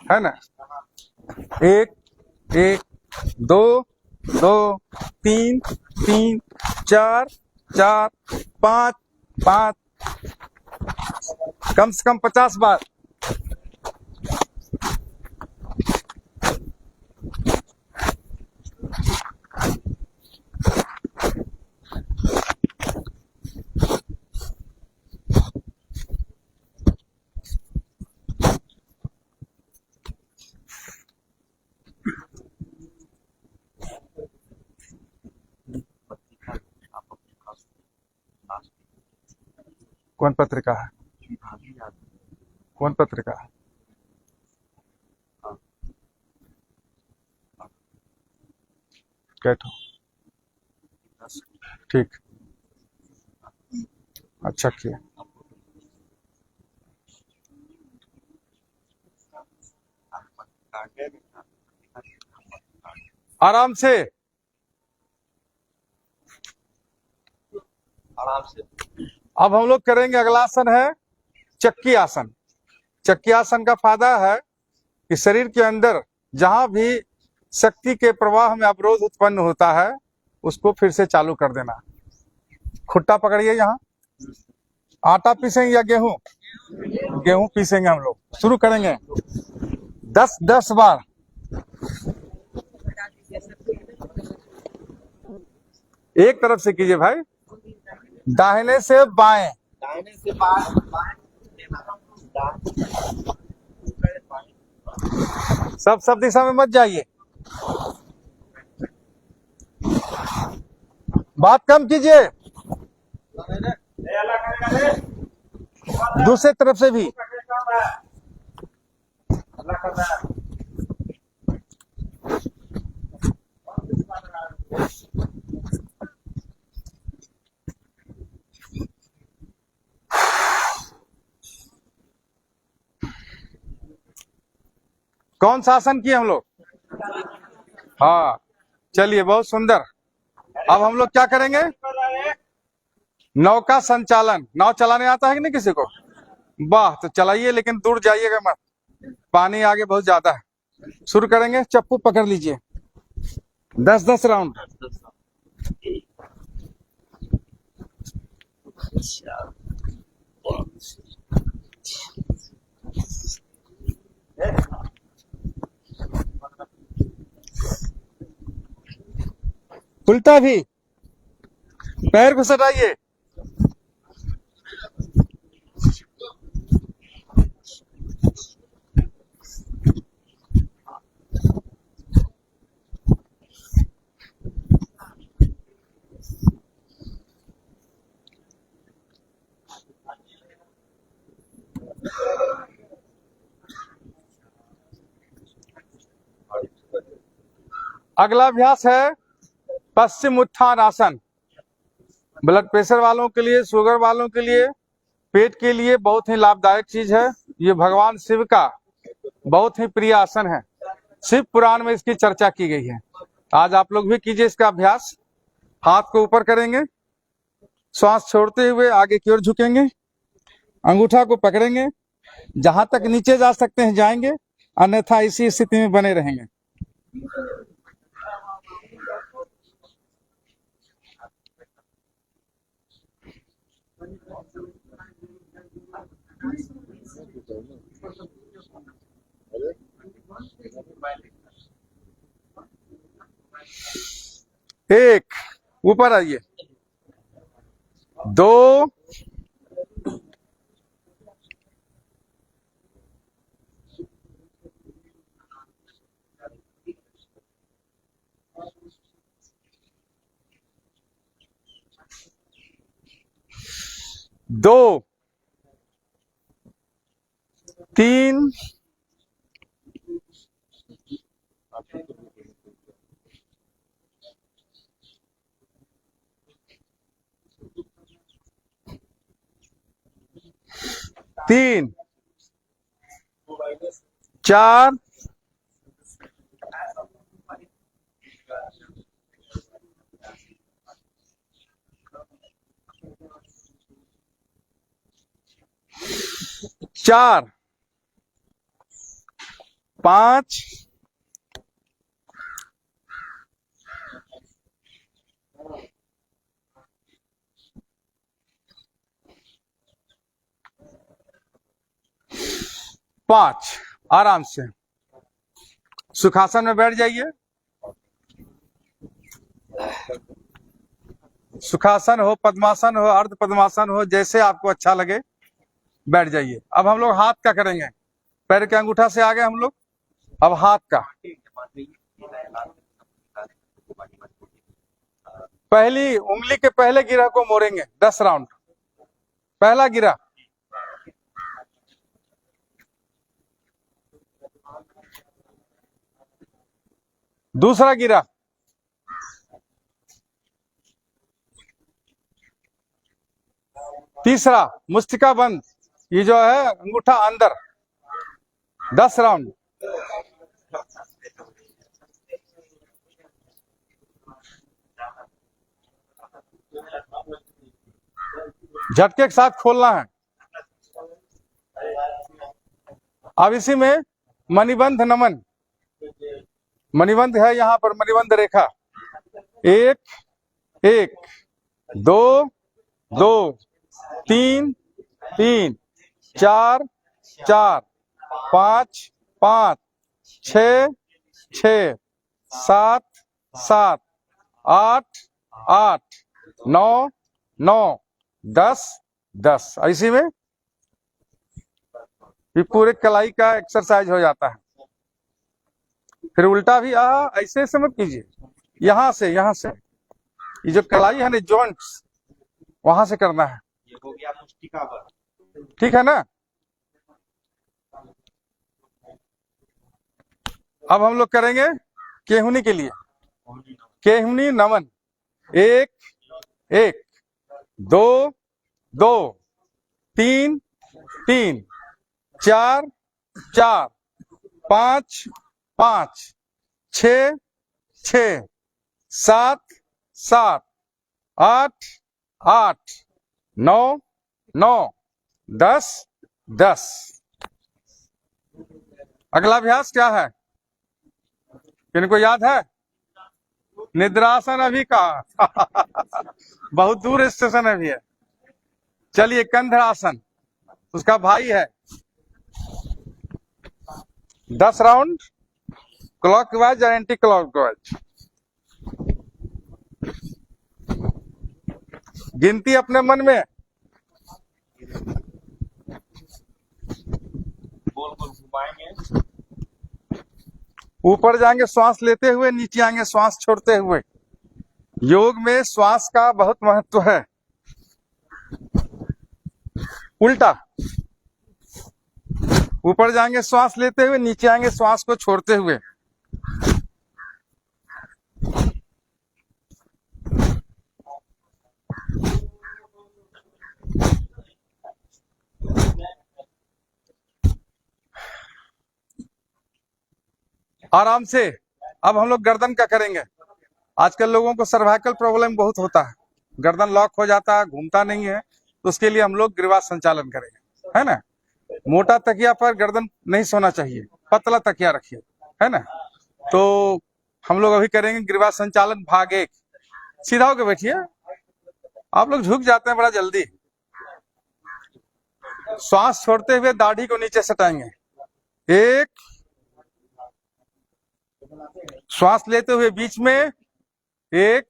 है ना। एक, एक, दो, दो, तीन, तीन, चार, चार, पांच, पांच, कम से कम 50 बार। कौन पत्रिका है? कौन पत्रिका है? कैठो? ठीक, अच्छा किया। आराम से, आराम से। अब हम लोग करेंगे। अगला आसन है चक्की आसन। चक्की आसन का फायदा है कि शरीर के अंदर जहां भी शक्ति के प्रवाह में अवरोध उत्पन्न होता है उसको फिर से चालू कर देना। खुट्टा पकड़िए। यहाँ आटा पीसेंगे या गेहूं? गेहूं पीसेंगे हम लोग। शुरू करेंगे 10-10 बार। एक तरफ से कीजिए भाई, दाहिने से बाएं। दाहिने से बाएं, बाएं देना, सब दिशा में मत जाइए। बात कम कीजिए। दूसरे तरफ से भी। कौन सा आसन किए हम लोग? हाँ, चलिए, बहुत सुंदर। अब हम लोग क्या करेंगे? नौका संचालन। नाव चलाने आता है कि नहीं किसी को? वाह, तो चलाइए, लेकिन दूर जाइएगा मत, पानी आगे बहुत ज्यादा है। शुरू करेंगे। चप्पू पकड़ लीजिए। 10-10 राउंड। उल्टा भी। पैर को सटाइए। अगला अभ्यास है पश्चिम उत्थान आसन। ब्लड प्रेशर वालों के लिए, शुगर वालों के लिए, पेट के लिए बहुत ही लाभदायक चीज है। ये भगवान शिव का बहुत ही प्रिय आसन है। शिव पुराण में इसकी चर्चा की गई है। आज आप लोग भी कीजिए इसका अभ्यास। हाथ को ऊपर करेंगे, श्वास छोड़ते हुए आगे की ओर झुकेंगे, अंगूठा को पकड़ेंगे, जहां तक नीचे जा सकते हैं जाएंगे, अन्यथा इसी स्थिति में बने रहेंगे। एक, ऊपर आइए। दो, दो, तीन, तीन, चार, चार, 5, 5। आराम से सुखासन में बैठ जाइए। सुखासन हो, पद्मासन हो, अर्ध पद्मासन हो, जैसे आपको अच्छा लगे बैठ जाइए। अब हम लोग हाथ का करेंगे। पैर के अंगूठा से आगे हम लोग अब हाथ का। पहली उंगली के पहले गिरह को मोड़ेंगे 10 राउंड। पहला गिरह, दूसरा गिरह, तीसरा मुस्तिका बंद, ये जो है अंगूठा अंदर, 10 राउंड। झटके के साथ खोलना है। अब इसी में मणिबंध नमन, मणिबंध है यहाँ पर, मणिबंध रेखा। 1 1, 2 2, 3 3, 4 4, 5 5, 6 6, 7 7, 8 8, 9 9, 10 10। इसी में ये पूरे कलाई का एक्सरसाइज हो जाता है। फिर उल्टा भी ऐसे से मत कीजिए, यहाँ से ये जो कलाई है ना, जॉइंट्स, वहां से करना है। ये हो गया मुस्टिका बंद। ठीक है ना। अब हम लोग करेंगे केहुनी के लिए। केहुनी नमन। 1 1, 2 2, 3 3, 4 4, 5 5, 6 6, 7 7, 8 8, 9 9, 10 10। अगला अभ्यास क्या है, किनको याद है? निद्रासन अभी कहा बहुत दूर स्टेशन अभी है। चलिए कंधरासन, उसका भाई है। 10 राउंड क्लॉकवाइज या एंटी क्लॉकवाइज। गिनती अपने मन में, गोल गोल घुमाएंगे। ऊपर जाएंगे श्वास लेते हुए, नीचे आएंगे श्वास छोड़ते हुए। योग में श्वास का बहुत महत्व है। उल्टा, ऊपर जाएंगे श्वास लेते हुए, नीचे आएंगे श्वास को छोड़ते हुए। आराम से। अब हम लोग गर्दन का करेंगे। आजकल लोगों को सर्वाइकल प्रॉब्लम बहुत होता है, गर्दन लॉक हो जाता है, घूमता नहीं है, तो उसके लिए हम लोग गिरवास संचालन करेंगे, है ना। मोटा तकिया पर गर्दन नहीं सोना चाहिए, पतला तकिया रखिए, है ना। तो हम लोग अभी करेंगे गिरवास संचालन भाग 1। सीधा होकर बैठिए। आप लोग झुक जाते हैं बड़ा जल्दी। श्वास छोड़ते हुए दाढ़ी को नीचे सटाएंगे। 1, श्वास लेते हुए बीच में 1,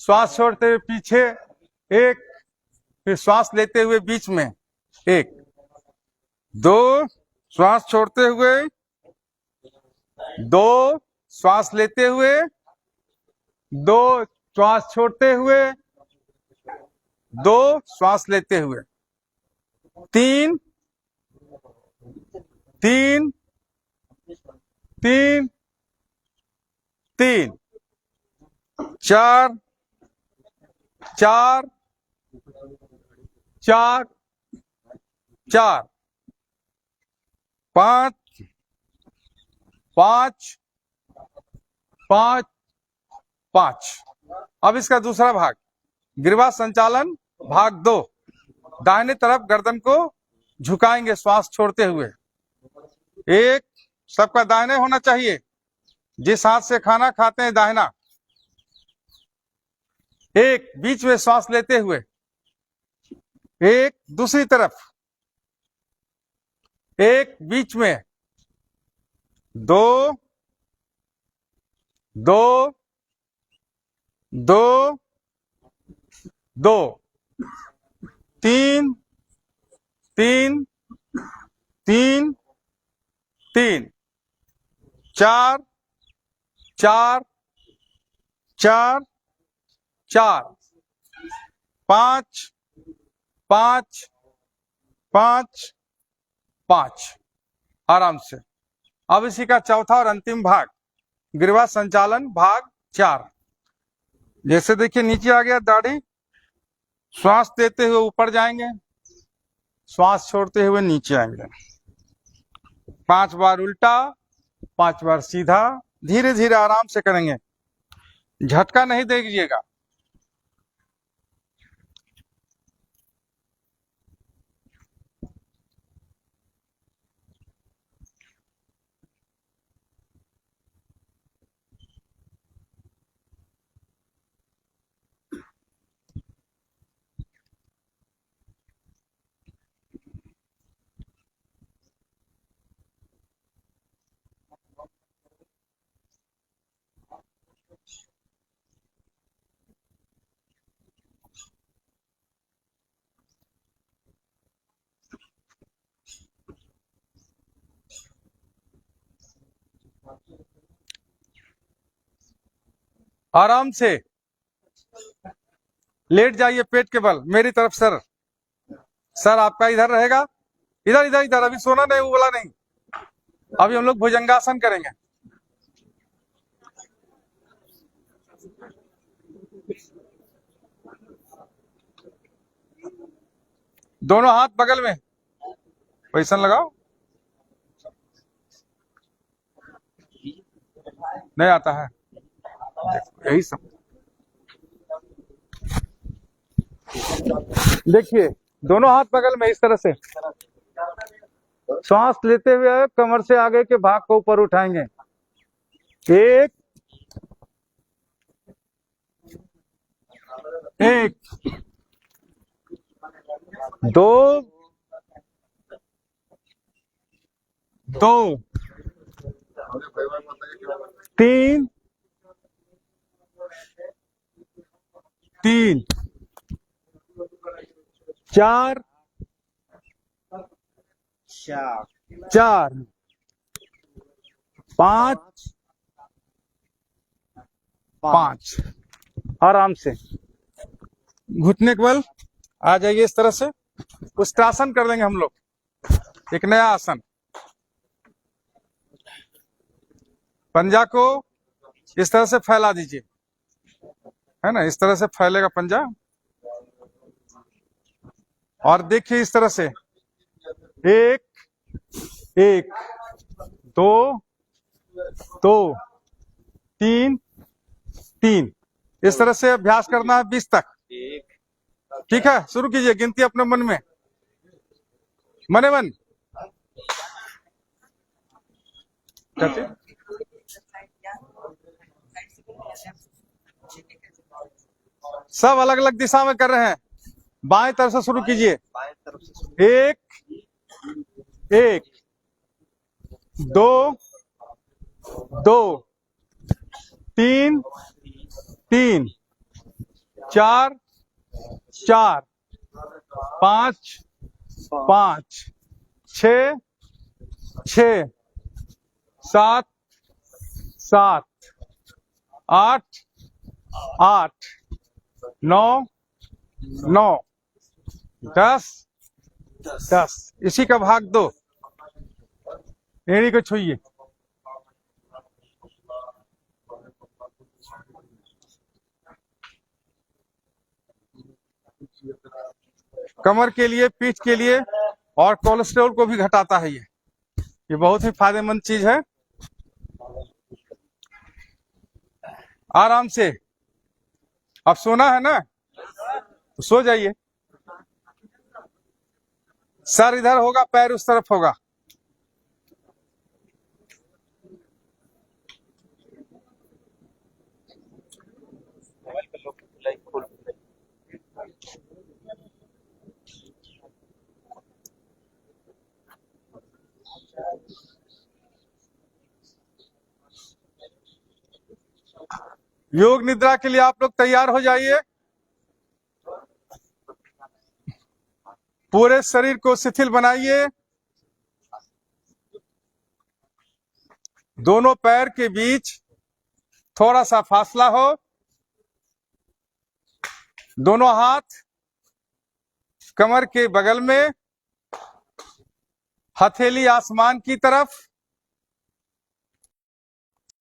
श्वास छोड़ते हुए पीछे 1, फिर श्वास लेते हुए बीच में 1, 2, श्वास छोड़ते हुए 2, श्वास लेते हुए 2, श्वास छोड़ते हुए 2, श्वास लेते हुए 3 3 3 3, 4 4 4 4, 5 5 5 5। अब इसका दूसरा भाग, गिरवास संचालन भाग 2। दाहिने तरफ गर्दन को झुकाएंगे श्वास छोड़ते हुए। 1, सबका दाहिने होना चाहिए। जिस हाथ से खाना खाते हैं दाहिना। एक, बीच में सांस लेते हुए। एक, दूसरी तरफ। एक, बीच में। दो, दो, दो, दो, तीन, तीन, तीन, तीन, चार, चार, चार, चार, पांच, पांच, पांच, पांच। आराम से। अब इसी का चौथा और अंतिम भाग, गिरवा संचालन भाग 4। जैसे देखिए नीचे आ गया दाढ़ी, श्वास देते हुए ऊपर जाएंगे, श्वास छोड़ते हुए नीचे आएंगे। 5 बार उल्टा, 5 बार सीधा, धीरे धीरे आराम से करेंगे, झटका नहीं दीजिएगा। आराम से लेट जाइए पेट के बल मेरी तरफ। सर, सर आपका इधर रहेगा, इधर इधर इधर। अभी सोना नहीं, वो बोला नहीं। अभी हम लोग भुजंगासन करेंगे। दोनों हाथ बगल में, पोजीशन लगाओ। नहीं आता है, यही सब। देखिए दोनों हाथ बगल में, इस तरह से श्वास लेते हुए कमर से आगे के भाग को ऊपर उठाएंगे। एक, एक, दो, दो, तीन, तीन, चार, चार, पांच, पांच। आराम से घुटने के बल आ जाइए इस तरह से। उष्ट्रासन कर देंगे हम लोग, एक नया आसन। पंजा को इस तरह से फैला दीजिए, है ना, इस तरह से फैलेगा पंजा। और देखिए इस तरह से, एक, एक, दो, दो, तीन, तीन। इस तरह से अभ्यास करना है 20 तक। ठीक है, शुरू कीजिए गिनती अपने मन में, मने मन। सब अलग अलग दिशा में कर रहे हैं। बाएं तरफ से शुरू कीजिए। एक, एक, दो, दो, तीन, तीन, चार, चार, पांच, पांच, छः, छः, सात, सात, आठ, आठ, नौ, नौ, 10, 10। इसी का भाग 2। एड़ी को छूइए। कमर के लिए, पीठ के लिए और कोलेस्ट्रॉल को भी घटाता है ये बहुत ही फायदेमंद चीज है। आराम से। अब सोना है ना, तो सो जाइए। सर इधर होगा, पैर उस तरफ होगा। योग निद्रा के लिए आप लोग तैयार हो जाइए। पूरे शरीर को शिथिल बनाइए। दोनों पैर के बीच थोड़ा सा फासला हो। दोनों हाथ कमर के बगल में, हथेली आसमान की तरफ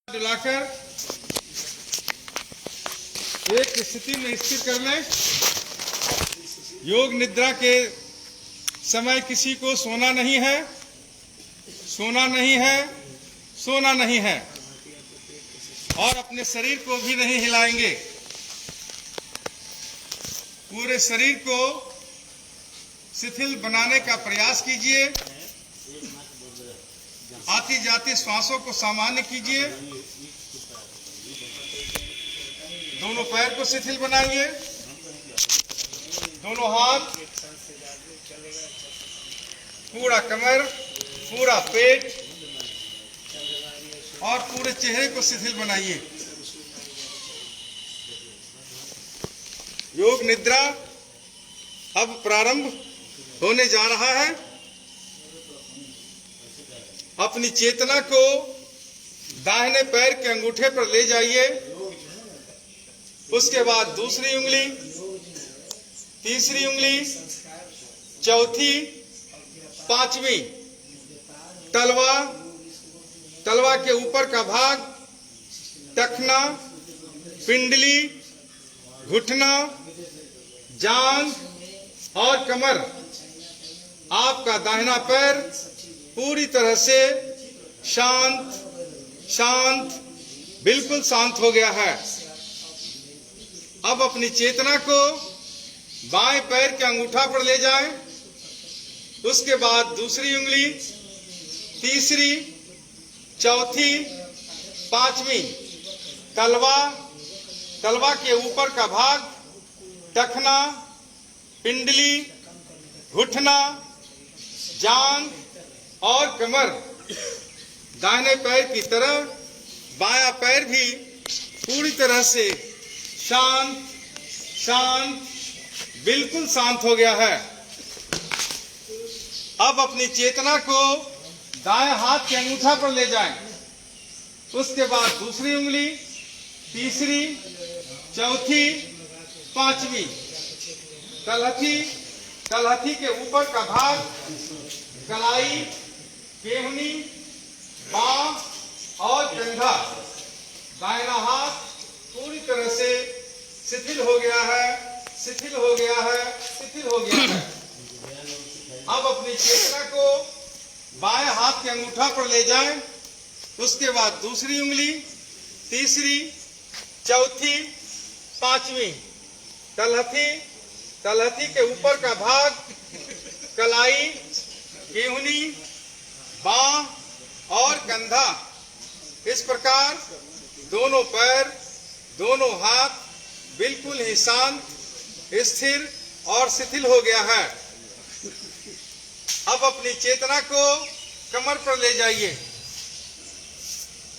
डुलाकर एक स्थिति में स्थिर कर लें। योग निद्रा के समय किसी को सोना नहीं है, सोना नहीं है, सोना नहीं है, और अपने शरीर को भी नहीं हिलाएंगे। पूरे शरीर को शिथिल बनाने का प्रयास कीजिए। आती जाती श्वासों को सामान्य कीजिए। दोनों पैर को शिथिल बनाइए। दोनों हाथ, पूरा कमर, पूरा पेट और पूरे चेहरे को शिथिल बनाइए। योग निद्रा अब प्रारंभ होने जा रहा है। अपनी चेतना को दाहिने पैर के अंगूठे पर ले जाइए। उसके बाद दूसरी उंगली, तीसरी उंगली, चौथी, पांचवी, तलवा, तलवा के ऊपर का भाग, टखना, पिंडली, घुटना, जांघ और कमर। आपका दाहिना पैर पूरी तरह से शांत, शांत, बिल्कुल शांत हो गया है। अब अपनी चेतना को बाएं पैर के अंगूठा पर ले जाएं। उसके बाद दूसरी उंगली, तीसरी, चौथी, पांचवी, तलवा, तलवा के ऊपर का भाग, टखना, पिंडली, घुटना, जांघ और कमर। दाहिने पैर की तरह बायां पैर भी पूरी तरह से शांत, शांत, बिल्कुल शांत हो गया है। अब अपनी चेतना को दाएं हाथ के अंगूठा पर ले जाएं। उसके बाद दूसरी उंगली, तीसरी, चौथी, पांचवी, तलहथी, तलहथी के ऊपर का भाग, कलाई, केहनी, बांह और कंधा। दाहिना हाथ पूरी तरह से शिथिल हो गया है, शिथिल हो गया है, शिथिल हो गया है। अब अपनी चेतना को बाएं हाथ के अंगूठा पर ले जाएं। उसके बाद दूसरी उंगली, तीसरी, चौथी, पांचवी, तलहथी, तलहथी के ऊपर का भाग, कलाई, केहनी, बांह और कंधा। इस प्रकार दोनों पैर, दोनों हाथ बिल्कुल ही शांत, स्थिर और शिथिल हो गया है। अब अपनी चेतना को कमर पर ले जाइए।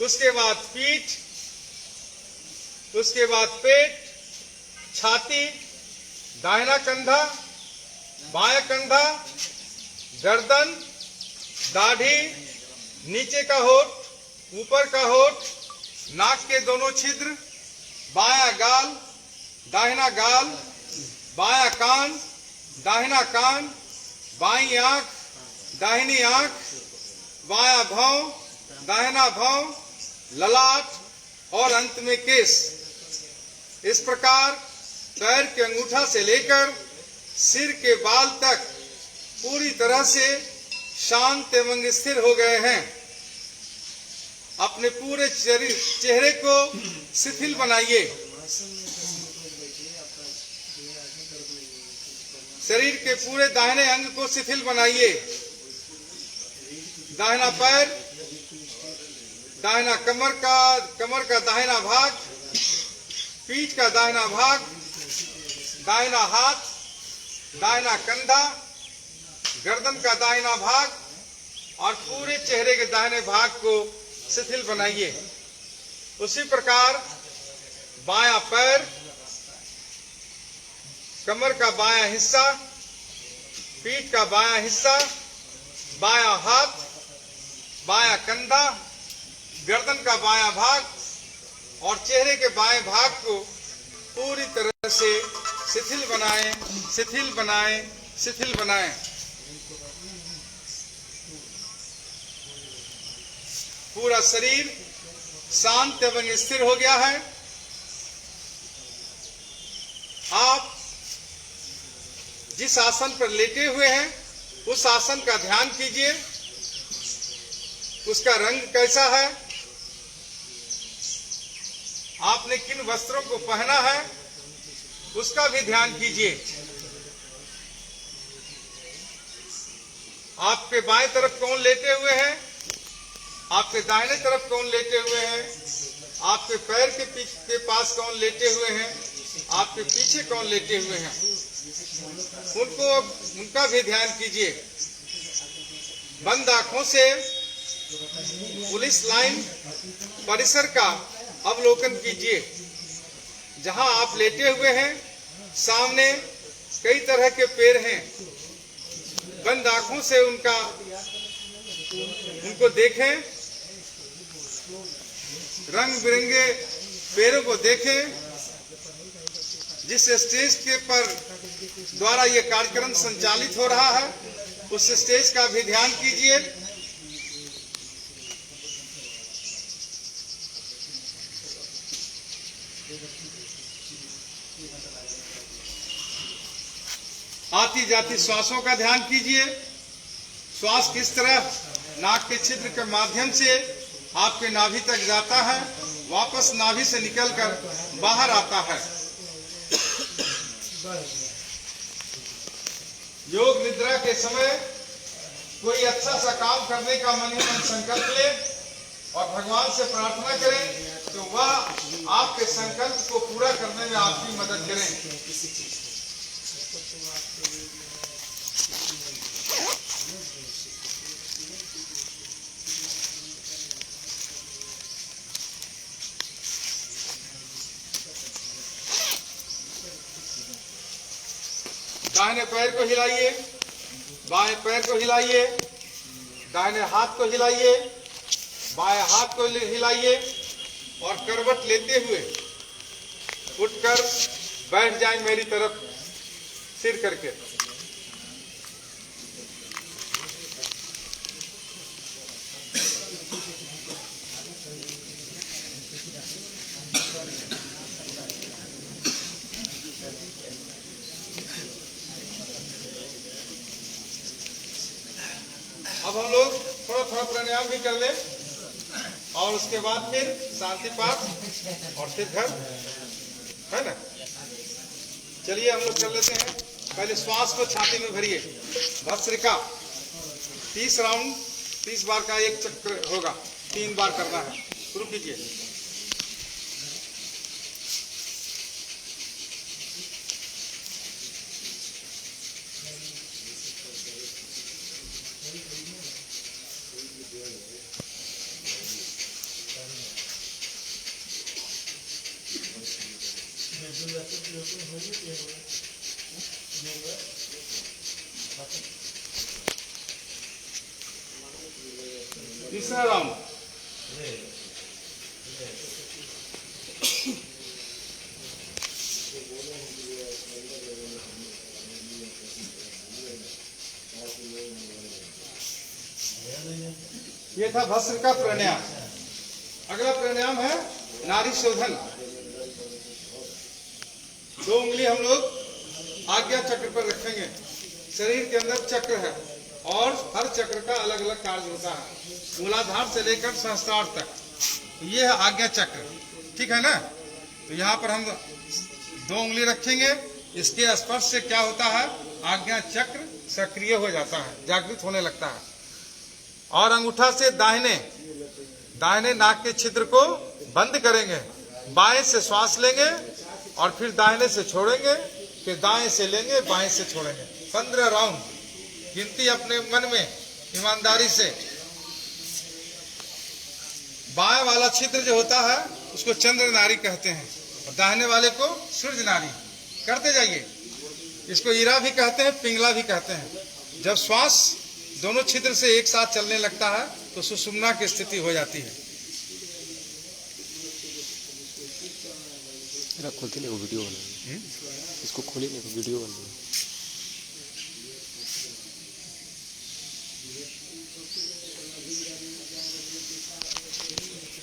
उसके बाद पीठ, उसके बाद पेट, छाती, दाहिना कंधा, बायां कंधा, गर्दन, दाढ़ी, नीचे का होठ, ऊपर का होठ, नाक के दोनों छिद्र, बायां गाल, दाहिना गाल, बायां कान, दाहिना कान, बाईं आंख, दाहिनी आंख, बायां भौं, दाहिना भौं, ललाट और अंत में केस। इस प्रकार पैर के अंगूठा से लेकर सिर के बाल तक पूरी तरह से शांत एवं स्थिर हो गए हैं। अपने पूरे चेहरे को शिथिल बनाइए। शरीर के पूरे दाहिने अंग को शिथिल बनाइए। दाहिना पैर, दाहिना कमर का दाहिना भाग, पीठ का दाहिना भाग, दाहिना हाथ, दाहिना कंधा, गर्दन का दाहिना भाग और पूरे चेहरे के दाहिने भाग को शिथिल बनाइए। उसी प्रकार बायां पैर, कमर का बायां हिस्सा, पीठ का बायां हिस्सा, बायां हाथ, बायां कंधा, गर्दन का बायां भाग और चेहरे के बाएं भाग को पूरी तरह से शिथिल बनाएं, शिथिल बनाएं, शिथिल बनाएं। पूरा शरीर शांत एवं स्थिर हो गया है। आप जिस आसन पर लेटे हुए हैं उस आसन का ध्यान कीजिए। उसका रंग कैसा है, आपने किन वस्त्रों को पहना है उसका भी ध्यान कीजिए। आपके बाएं तरफ कौन लेटे हुए हैं, आपके दाहिने तरफ कौन लेटे हुए हैं, आपके पैर के पास कौन लेटे हुए हैं, आपके पीछे कौन लेटे हुए हैं, उनका भी ध्यान कीजिए। बंद आंखों से पुलिस लाइन परिसर का अवलोकन कीजिए। जहां आप लेटे हुए हैं सामने कई तरह के पेड़ हैं। बंद आंखों से उनको देखें, रंग बिरंगे पेड़ों को देखें। जिस स्टेज के पर द्वारा ये कार्यक्रम संचालित हो रहा है उस स्टेज का भी ध्यान कीजिए। आती जाती श्वासों का ध्यान कीजिए। श्वास किस तरह नाक के छिद्र के माध्यम से आपके नाभि तक जाता है, वापस नाभि से निकलकर बाहर आता है। योग निद्रा के समय कोई अच्छा सा काम करने का मन ही मन संकल्प ले और भगवान से प्रार्थना करें तो वह आपके संकल्प को पूरा करने में आपकी मदद करें। दाहिने पैर को हिलाइए, बाएं पैर को हिलाइए, दाहिने हाथ को हिलाइए, बाएं हाथ को हिलाइए और करवट लेते हुए उठकर बैठ जाएं मेरी तरफ सिर करके। अब हम लोग थोड़ा थोड़ा प्राणायाम भी कर लें और उसके बाद फिर शांति पाठ और फिर घर, है ना। चलिए हम लोग कर लेते हैं। पहले श्वास को छाती में भरिए। भस्त्रिका 30 राउंड, 30 बार का एक चक्र होगा, 3 बार करना है। शुरू कीजिए। तीसरा राउंड। ये था भस्त्रिका प्राणायाम। अगला प्राणायाम है नाड़ी शोधन। 2 उंगली हम लोग आज्ञा चक्र पर रखेंगे। शरीर के अंदर चक्र है और हर चक्र का अलग अलग कार्य होता है, मूलाधार से लेकर सहस्त्रार तक। ये है आज्ञा चक्र, ठीक है ना। तो यहाँ पर हम 2 उंगली रखेंगे। इसके स्पर्श से क्या होता है, आज्ञा चक्र सक्रिय हो जाता है, जागृत होने लगता है। और अंगूठा से दाहिने नाक के छिद्र को बंद करेंगे। बाएं से श्वास लेंगे और फिर दाहिने से छोड़ेंगे, फिर दाएं से लेंगे, बाएं से छोड़ेंगे। 15 राउंड गिनती अपने मन में ईमानदारी से। बाएं वाला छिद्र जो होता है उसको चंद्र नाड़ी कहते हैं और दाहिने वाले को सूर्य नाड़ी करते जाइए। इसको ईरा भी कहते हैं, पिंगला भी कहते हैं। जब श्वास दोनों छिद्र से एक साथ चलने लगता है तो सुषुम्ना की स्थिति हो जाती है। खोलते नहीं, वो वीडियो बना, इसको खोलिए नहीं, वो वीडियो बना।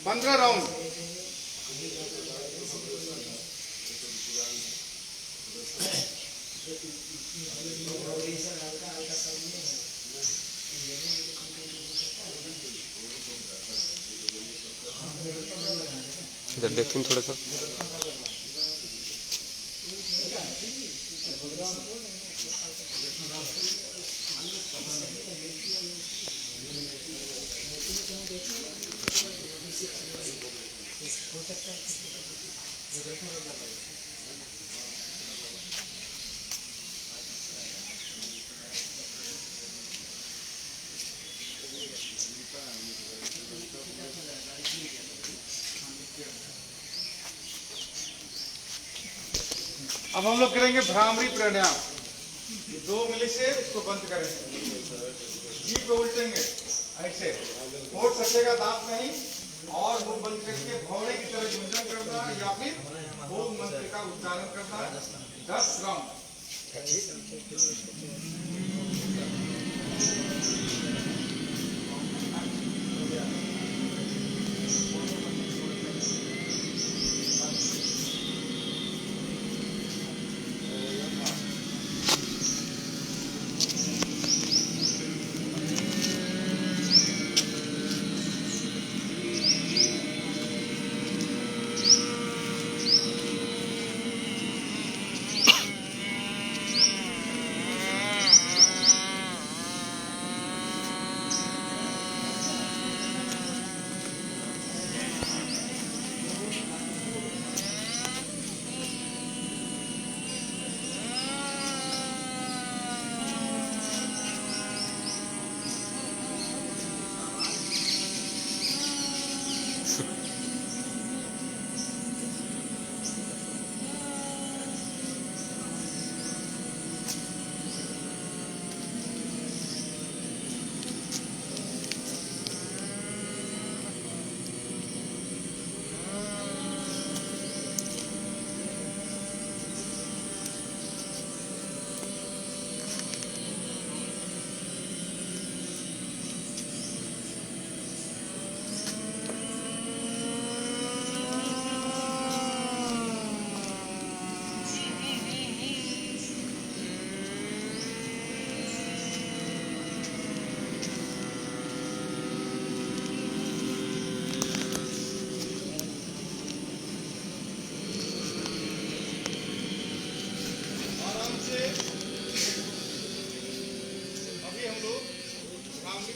15 राउंड। इधर देखते हैं थोड़ा सा। अब हम लोग करेंगे भ्रामरी प्राणायाम। 2 मिली से इसको बंद करें, जीभ पे उल्टेंगे ऐसे, होठ सटेगा, दांत नहीं, और मुंह बंद करके भौरे की तरह गुंजन करना या फिर ओम मंत्र का उच्चारण करना। 10 राउंड।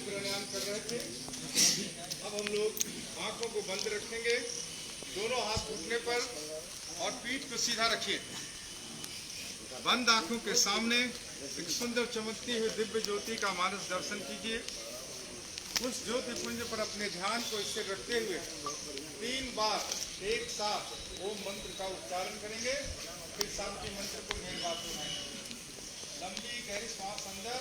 प्राणायाम कर रहे थे। अब हम लोग आंखों को बंद रखेंगे, दोनों हाथ घुटने पर और पीठ को सीधा रखिए। बंद आंखों के सामने एक सुंदर चमकती हुई दिव्य ज्योति का मानस दर्शन कीजिए। उस ज्योति पुंज पर अपने ध्यान को इससे रखते हुए 3 बार एक साथ ओम मंत्र का उच्चारण करेंगे। फिर शांति मंत्र को मेरे बात सुनाएंगे। लंबी गहरी श्वास अंदर,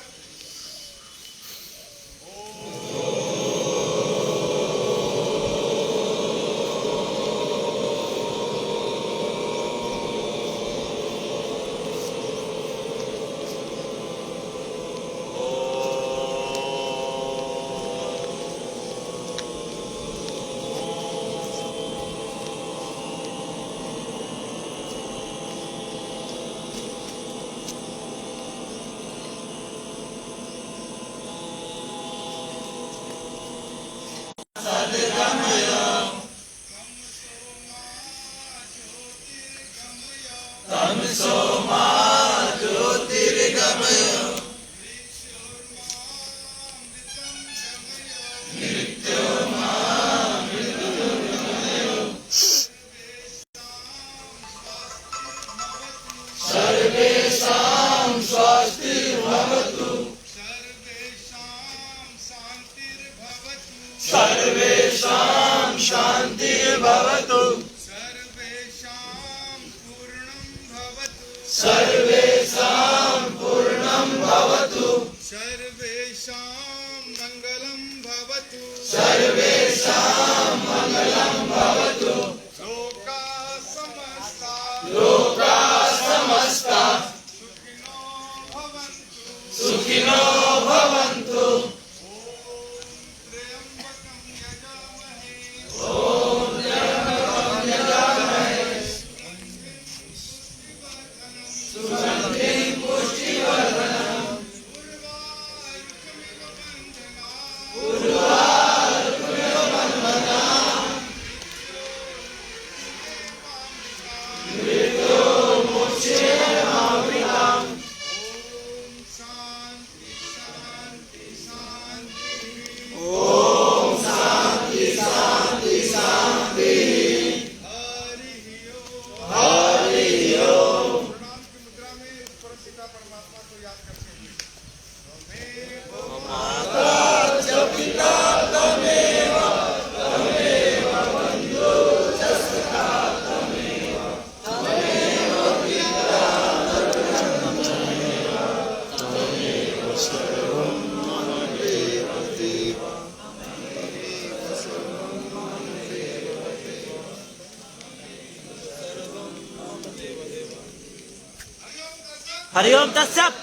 हरिओम तस्सत्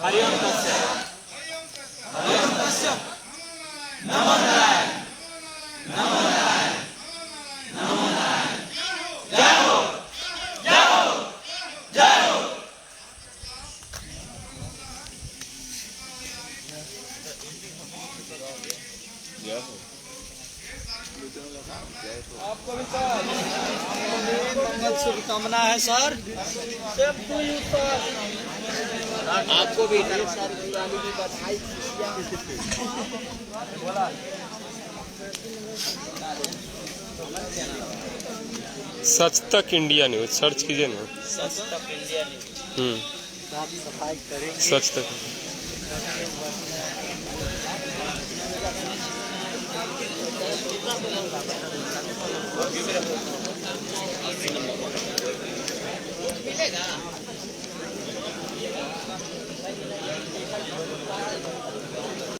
हरिओम तस्सत् हरिओम तस्सत् नमो नारायण नमो नारायण नमो नारायण जय हो जय हो जय हो। आपको भी सर मंगल शुभकामना है सर। आपको भी ढेर सारी दिवाली की बधाई। सच तक इंडिया न्यूज सर्च कीजिए ना। सच तक इंडिया न्यूज। साफ सफाई करेंगे। सच तक। मिलेगा।